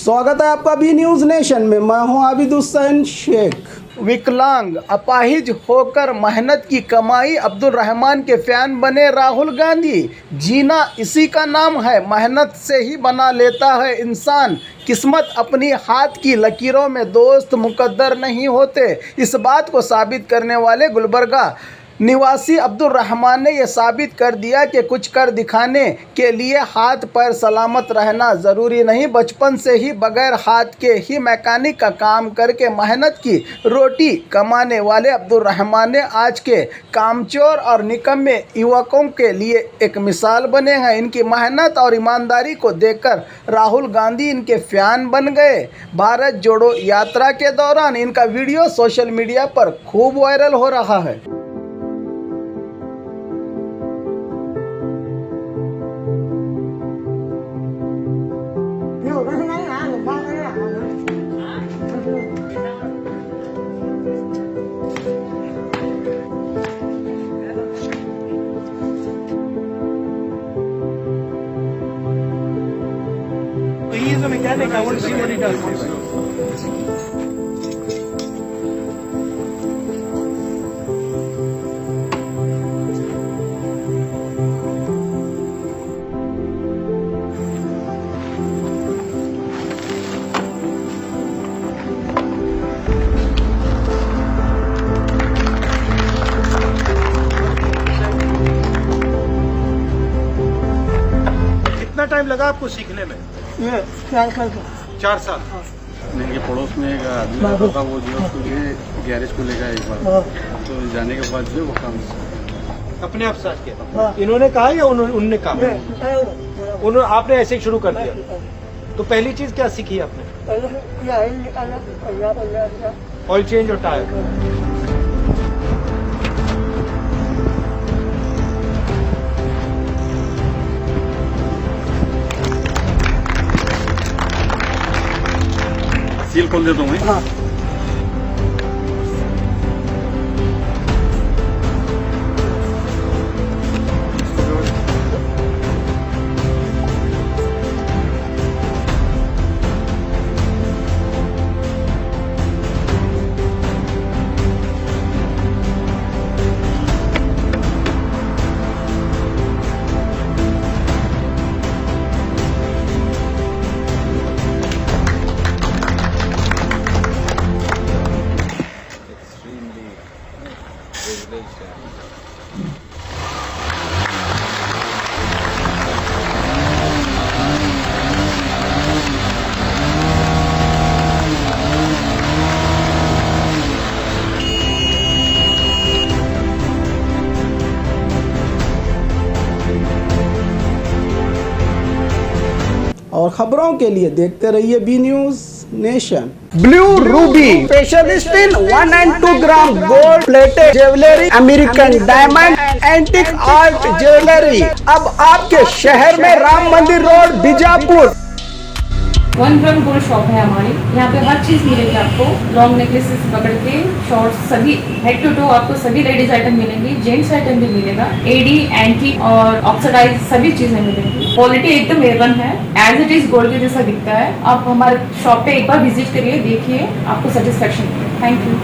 स्वागत है आपका बी न्यूज़ नेशन में। मैं हूं आबिद हुसैन शेख। विकलांग अपाहिज होकर मेहनत की कमाई अब्दुल रहमान के फैन बने राहुल गांधी। जीना इसी का नाम है, मेहनत से ही बना लेता है इंसान। किस्मत अपनी हाथ की लकीरों में दोस्त मुकद्दर नहीं होते। इस बात को साबित करने वाले गुलबर्गा निवासी अब्दुल रहमान ने यह साबित कर दिया कि कुछ कर दिखाने के लिए हाथ पैर सलामत रहना ज़रूरी नहीं। बचपन से ही बगैर हाथ के ही मैकेनिक का काम करके मेहनत की रोटी कमाने वाले अब्दुल रहमान ने आज के कामचोर और निकम्मे युवकों के लिए एक मिसाल बने हैं। इनकी मेहनत और ईमानदारी को देखकर राहुल गांधी इनके फैन बन गए। भारत जोड़ो यात्रा के दौरान इनका वीडियो सोशल मीडिया पर खूब वायरल हो रहा है। He is a mechanic. I want to see what he does. कितना टाइम लगा आपको सीखने में? 4 साल। मेरे पड़ोस में एक आदमी रहता था, वो जो उसको गैरेज को लेगा एक बार, तो जाने के बाद जो वो काम अपने आप स्टार्ट किया। इन्होंने कहा या उन्होंने कहा? उन्होंने, आपने ऐसे ही शुरू कर दिया। तो पहली चीज क्या सीखी आपने? ऑयल चेंज और टायर। सील खोल देता हूँ। हाँ। और खबरों के लिए देखते रहिए B News Nation. Blue ruby specialist in 1 and 2 gram gold plated jewellery, American diamond, antique art jewellery अब आपके शहर में, Ram Mandir road, Bijapur. 1 gram gold shop है हमारी। यहाँ पे हर चीज मिलेगी आपको, लॉन्ग नेकलेसेस पकड़ के, शॉर्ट्स, सभी हेड टू टो आपको सभी लेडीज आइटम मिलेंगी, जेंट्स आइटम भी मिलेगा, एडी, एंटी और ऑक्सीडाइज सभी चीजें मिलेंगी। क्वालिटी एकदम A1 है, एज इट इज गोल्ड के जैसा दिखता है। आप हमारे शॉप पे एक बार विजिट करिए, देखिए, आपको सेटिस्फेक्शन मिलेगा। Thank you.